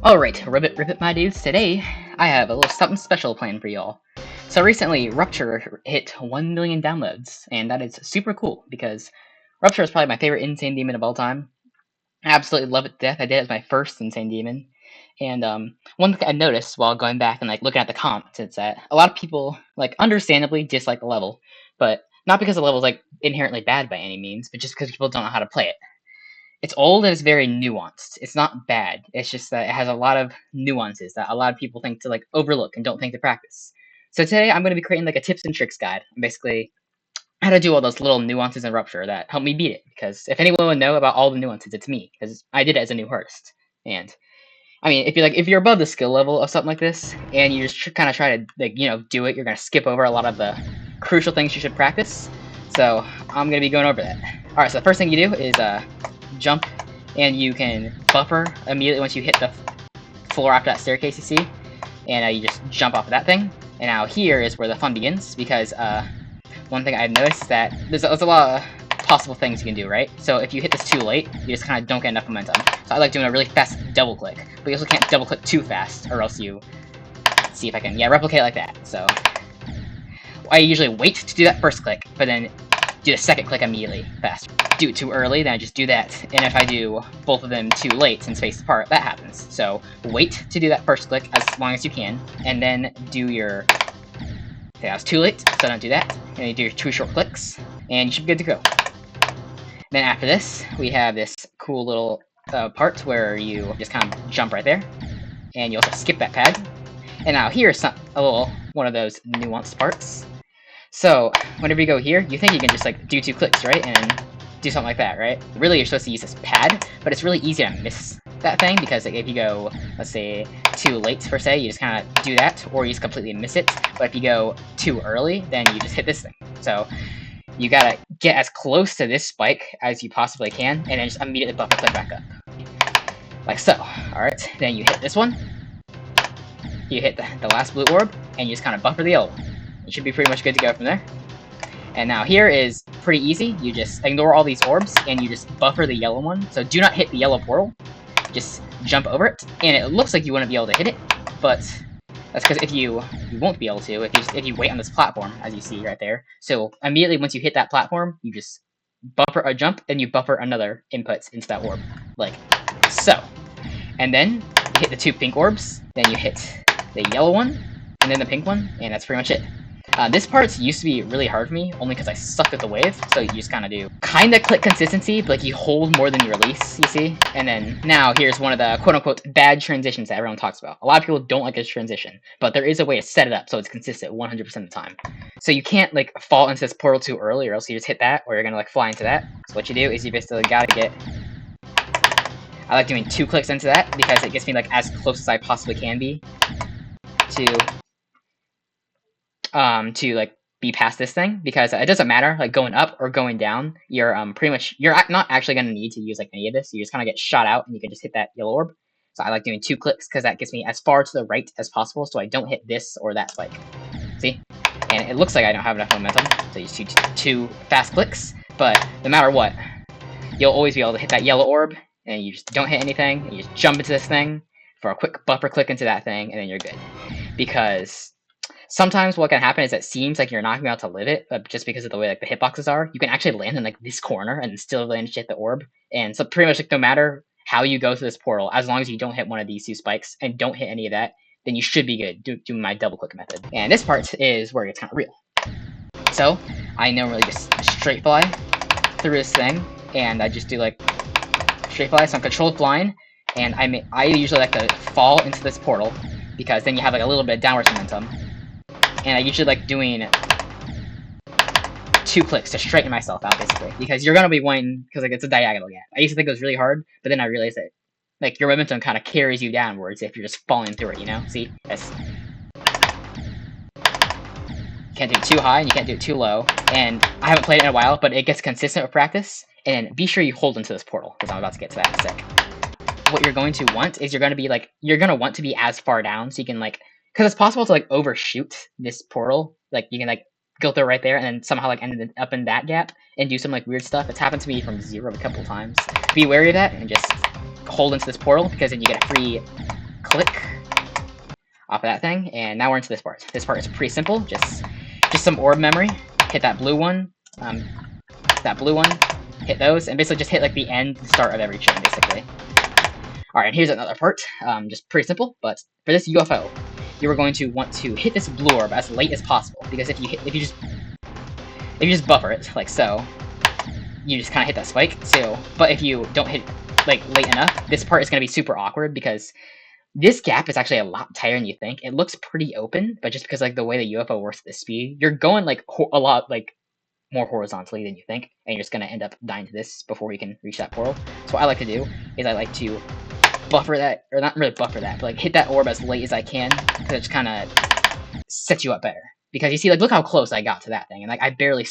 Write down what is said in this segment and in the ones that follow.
Alright, ribbit my dudes, today I have a little something special planned for y'all. So recently, Rupture hit 1 million downloads, and that is super cool, because Rupture is probably my favorite Insane Demon of all time. I absolutely love it to death. I did it as my first Insane Demon. And one thing I noticed while going back and looking at the comments is that a lot of people, understandably, dislike the level, but not because the level is inherently bad by any means, but just because people don't know how to play it. It's old and it's very nuanced. It's not bad. It's just that it has a lot of nuances that a lot of people think to overlook and don't think to practice. So today I'm going to be creating a tips and tricks guide. Basically, how to do all those little nuances in Rupture that help me beat it. Because if anyone would know about all the nuances, it's me. Because I did it as a new artist. And I mean, if you're above the skill level of something like this, and you just kind of try to do it, you're gonna skip over a lot of the crucial things you should practice. So I'm gonna be going over that. All right. So the first thing you do is jump, and you can buffer immediately once you hit the floor after that staircase you see, and you just jump off of that thing. And now here is where the fun begins, because one thing I've noticed is that there's a lot of possible things you can do, right? So if you hit this too late, you just kind of don't get enough momentum. So I like doing a really fast double click, but you also can't double click too fast, or else you see if I can replicate like that. So I usually wait to do that first click, but then do the second click immediately fast. Do it too early, then I just do that, and if I do both of them too late and spaced apart, that happens. So wait to do that first click as long as you can, and then do your... Okay, I was too late, so don't do that. And you do your 2 short clicks, and you should be good to go. Then after this, we have this cool little part where you just kind of jump right there, and you also skip that pad. And now here's one of those nuanced parts. So whenever you go here, you think you can just do 2 clicks, right, and do something like that, right? Really, you're supposed to use this pad, but it's really easy to miss that thing, because if you go, let's say, too late per se, you just kind of do that, or you just completely miss it. But if you go too early, then you just hit this thing. So you gotta get as close to this spike as you possibly can, and then just immediately buffer click back up. Like so. Alright, then you hit this one, you hit the last blue orb, and you just kind of buffer the yellow one. You should be pretty much good to go from there. And now here is pretty easy. You just ignore all these orbs, and you just buffer the yellow one. So do not hit the yellow portal. Just jump over it, and it looks like you wouldn't be able to hit it, but that's because if you won't be able to if you wait on this platform, as you see right there. So immediately once you hit that platform, you just buffer a jump, and you buffer another input into that orb, like so. And then you hit the 2 pink orbs, then you hit the yellow one, and then the pink one, and that's pretty much it. This part used to be really hard for me, only because I sucked at the wave, so you just kind of click consistency, but you hold more than you release, you see? And then now here's one of the quote-unquote bad transitions that everyone talks about. A lot of people don't like this transition, but there is a way to set it up so it's consistent 100% of the time. So you can't fall into this portal too early, or else you just hit that, or you're gonna fly into that. So what you do is you basically gotta get... I like doing 2 clicks into that, because it gets me as close as I possibly can be to be past this thing, because it doesn't matter going up or going down. You're not actually going to need to use any of this. You just kind of get shot out, and you can just hit that yellow orb. So I like doing 2 clicks, because that gets me as far to the right as possible, so I don't hit this or that spike. See? And it looks like I don't have enough momentum, so you just do 2 fast clicks. But no matter what, you'll always be able to hit that yellow orb, and you just don't hit anything, and you just jump into this thing for a quick buffer click into that thing, and then you're good. Because sometimes what can happen is it seems like you're not going to be able to live it, but just because of the way the hitboxes are, you can actually land in this corner and still manage to hit the orb. And so pretty much no matter how you go through this portal, as long as you don't hit one of these 2 spikes and don't hit any of that, then you should be good doing my double click method. And this part is where it gets kind of real. So I normally just straight fly through this thing, and I just do straight fly, so I'm controlled flying, and I usually like to fall into this portal, because then you have a little bit of downward momentum. And I usually doing 2 clicks to straighten myself out, basically, because you're gonna be wanting, because it's a diagonal gap. I used to think it was really hard, but then I realized that your momentum kind of carries you downwards if you're just falling through it, you know? See? Yes. You can't do it too high, and you can't do it too low. And I haven't played it in a while, but it gets consistent with practice. And be sure you hold into this portal, because I'm about to get to that in a sec. What you're going to want is you're gonna want to be as far down, so you can because it's possible to overshoot this portal. You can go through right there and then somehow end up in that gap and do some weird stuff. It's happened to me from 0 a couple times. Be wary of that and just hold into this portal, because then you get a free click off of that thing, and now we're into this part. This part is pretty simple. Just some orb memory. Hit that blue one, hit those, and basically just hit like the end and start of every chain, basically. Alright, here's another part. Just pretty simple, but for this UFO, you are going to want to hit this blue orb as late as possible, because if you just buffer it like so, you just kind of hit that spike. So, but if you don't hit like late enough, this part is going to be super awkward because this gap is actually a lot tighter than you think. It looks pretty open, but just because like the way the UFO works at this speed, you're going like a lot like more horizontally than you think, and you're just going to end up dying to this before you can reach that portal. So what I like to do is I like to buffer that, or not really buffer that, but like hit that orb as late as I can, because it just kind of sets you up better. Because you see, like, look how close I got to that thing, and like I barely,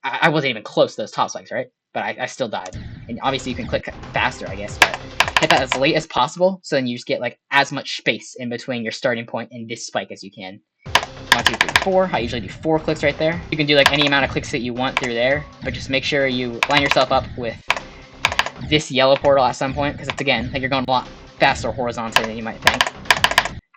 I wasn't even close to those top spikes, right? But I still died. And obviously you can click faster, I guess, but hit that as late as possible, so then you just get like as much space in between your starting point and this spike as you can. 1, 2, 3, 4. I usually do 4 clicks right there. You can do like any amount of clicks that you want through there, but just make sure you line yourself up with this yellow portal at some point, because it's, again, like you're going a lot faster horizontally than you might think.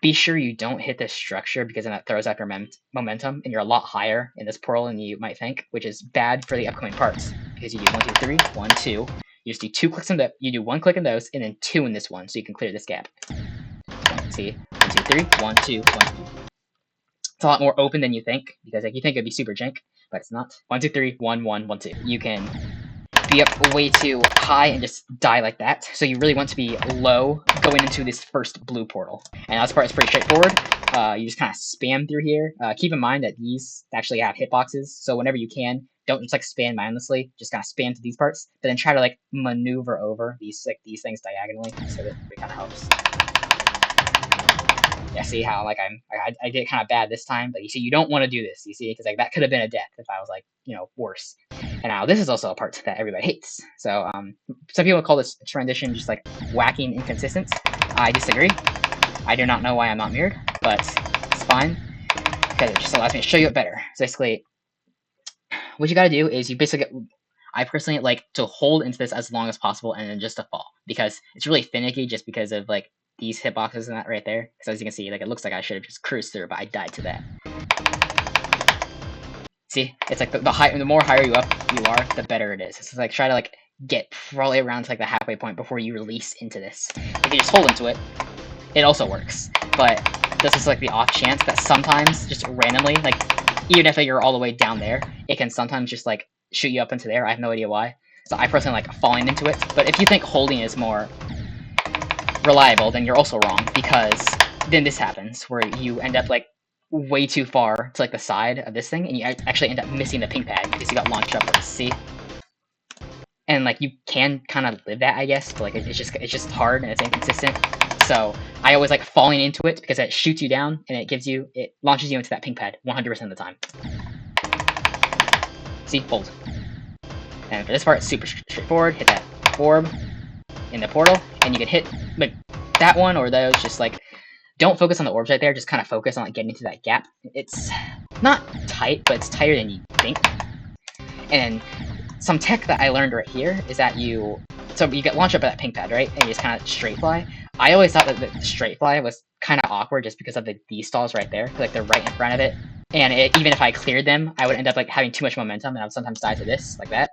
Be sure you don't hit this structure, because then that throws off your momentum, and you're a lot higher in this portal than you might think, which is bad for the upcoming parts, because you do 1, 2, 3, 1, 2. You just do 2 clicks in the, you do 1 click in those, and then 2 in this one, so you can clear this gap. See, 1, 2, 3, 1, 2, 1, 2. It's a lot more open than you think, because like you think it'd be super jank, but it's not. 1, 2, 3, 1, 1, 1, 2. You can be up way too high and just die like that. So you really want to be low going into this first blue portal. And this part is pretty straightforward. You just kind of spam through here. Keep in mind that these actually have hitboxes, so whenever you can, don't just like spam mindlessly. Just kind of spam to these parts, but then try to like maneuver over these things diagonally, so that it kind of helps. Yeah, see how like I did kind of bad this time, but you see, you don't want to do this. You see, because like that could have been a death if I was like, you know, worse. And now this is also a part that everybody hates. So some people call this transition just like whacking inconsistent. I disagree. I do not know why I'm not mirrored, but it's fine because it just allows me to show you it better. So basically, what you got to do is you basically I personally like to hold into this as long as possible and then just to fall, because it's really finicky just because of like these hitboxes and that right there. Because as you can see, like it looks like I should have just cruised through, but I died to that. See, it's like the more higher you are, the better it is. It's like try to like get probably around to like the halfway point before you release into this. If you just hold into it, it also works. But this is like the off chance that sometimes just randomly, like even if you're all the way down there, it can sometimes just like shoot you up into there. I have no idea why. So I personally like falling into it. But if you think holding is more reliable, then you're also wrong, because then this happens where you end up like way too far to like the side of this thing, and you actually end up missing the pink pad because you got launched upwards. See, and like you can kind of live that, I guess, but like it's just hard and it's inconsistent. So I always like falling into it because it shoots you down and it launches you into that pink pad 100% of the time. See, hold. And for this part, it's super straightforward. Hit that orb in the portal, and you can hit like that one or those. Just like don't focus on the orbs right there. Just kind of focus on like getting into that gap. It's not tight, but it's tighter than you think. And some tech that I learned right here is that you get launched up at that pink pad, right? And you just kind of straight fly. I always thought that the straight fly was kind of awkward just because of the D stalls right there, like they're right in front of it. And even if I cleared them, I would end up like having too much momentum, and I would sometimes die to this like that.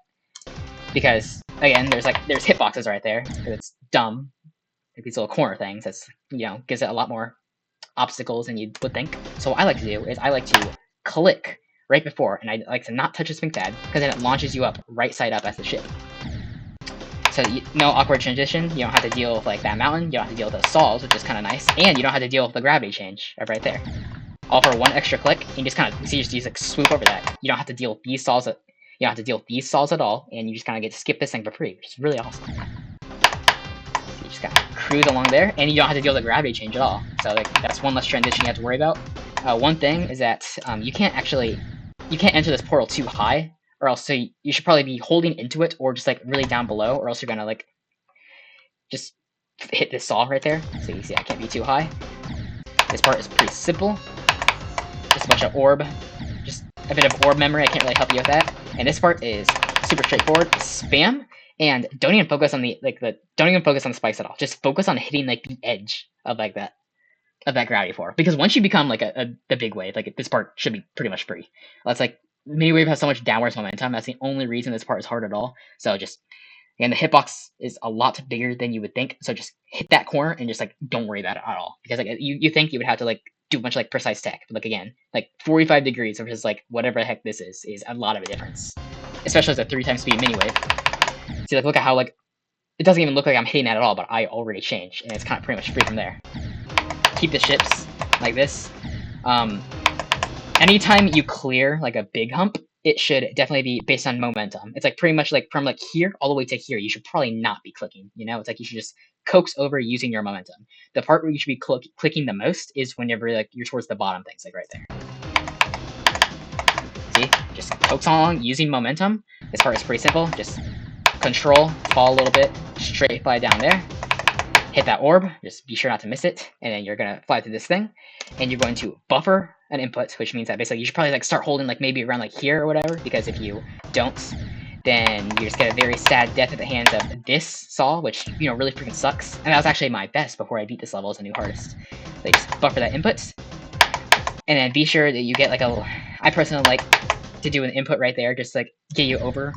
Because again, there's hitboxes right there, because it's dumb. Like these little corner things. That's, you know, gives it a lot more obstacles than you would think. So what I like to do is I like to click right before, and I like to not touch this pink pad, because then it launches you up right side up as the ship. So no awkward transition. You don't have to deal with like that mountain. You don't have to deal with those stalls, which is kind of nice, and you don't have to deal with the gravity change right there. All for one extra click. And you just kind of just like swoop over that. You don't have to deal with these stalls. You don't have to deal with these stalls at all, and you just kind of get to skip this thing for free, which is really awesome. So you just kind of cruise along there, and you don't have to deal with the gravity change at all. So like that's one less transition you have to worry about. One thing is that you can't enter this portal too high, or else so you should probably be holding into it, or just like really down below, or else you're gonna like just hit this saw right there. So you see I can't be too high. This part is pretty simple. Just a bunch of orb, just a bit of orb memory. I can't really help you with that. And this part is super straightforward. Spam, and don't even focus on the spikes at all. Just focus on hitting like the edge of like that of that gravity floor, because once you become like the big wave, like this part should be pretty much free. That's like mini wave has so much downwards momentum. That's the only reason this part is hard at all. So just and the hitbox is a lot bigger than you would think. So just hit that corner and just like don't worry about it at all, because like you think you would have to like do a bunch of like precise tech, but like again, like 45 degrees versus like whatever the heck this is a lot of a difference, especially as a 3x speed mini wave. See, like look at how like it doesn't even look like I'm hitting that at all, but I already changed, and it's kind of pretty much free from there. Keep the ships like this. Anytime you clear like a big hump, it should definitely be based on momentum. It's like pretty much like from like here all the way to here, you should probably not be clicking. You know, it's like you should just coax over using your momentum. The part where you should be clicking the most is whenever like you're towards the bottom things, like right there. See, just coax along using momentum. This part is pretty simple. Just control, fall a little bit, straight fly down there. Hit that orb, just be sure not to miss it, and then you're gonna fly through this thing, and you're going to buffer an input, which means that basically you should probably like start holding like maybe around like here or whatever, because if you don't, then you just get a very sad death at the hands of this saw, which, you know, really freaking sucks. And that was actually my best before I beat this level as a new hardest. Like, just buffer that input, and then be sure that you get like a, I personally like to do an input right there, just like get you over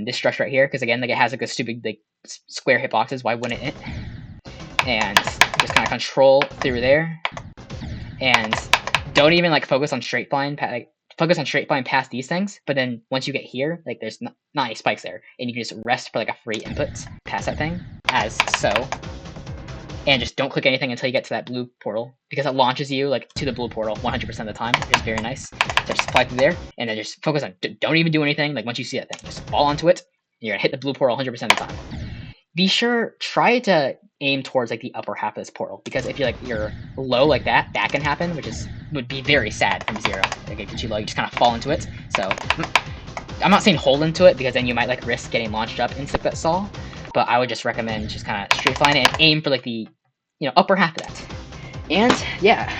this structure right here, because again, like it has like a stupid like square hitboxes, why wouldn't it? And just kind of control through there, and don't even like focus on straight flying, like focus on straight flying past these things, but then once you get here, like there's not any spikes there, and you can just rest for like a free input past that thing, as so, and just don't click anything until you get to that blue portal, because it launches you like to the blue portal 100% of the time, which is very nice. So just fly through there, and then just focus on, don't even do anything, like once you see that thing, just fall onto it, and you're gonna hit the blue portal 100% of the time. Be sure, try to aim towards like the upper half of this portal, because if you're low like that, that can happen, which would be very sad from zero. Like if you're too low, you just kind of fall into it. So I'm not saying hold into it, because then you might like risk getting launched up into that saw, but I would just recommend just kind of straight flying and aim for like the, you know, upper half of that. And yeah.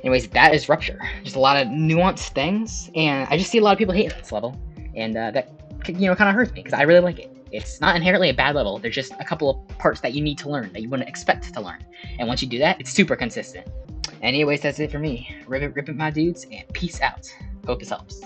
Anyways, that is Rupture. Just a lot of nuanced things, and I just see a lot of people hating this level, and that, you know, kind of hurts me, because I really like it. It's not inherently a bad level, there's just a couple of parts that you need to learn that you wouldn't expect to learn, and once you do that, it's super consistent. Anyways, that's it for me. Rip it my dudes, and peace out. Hope this helps.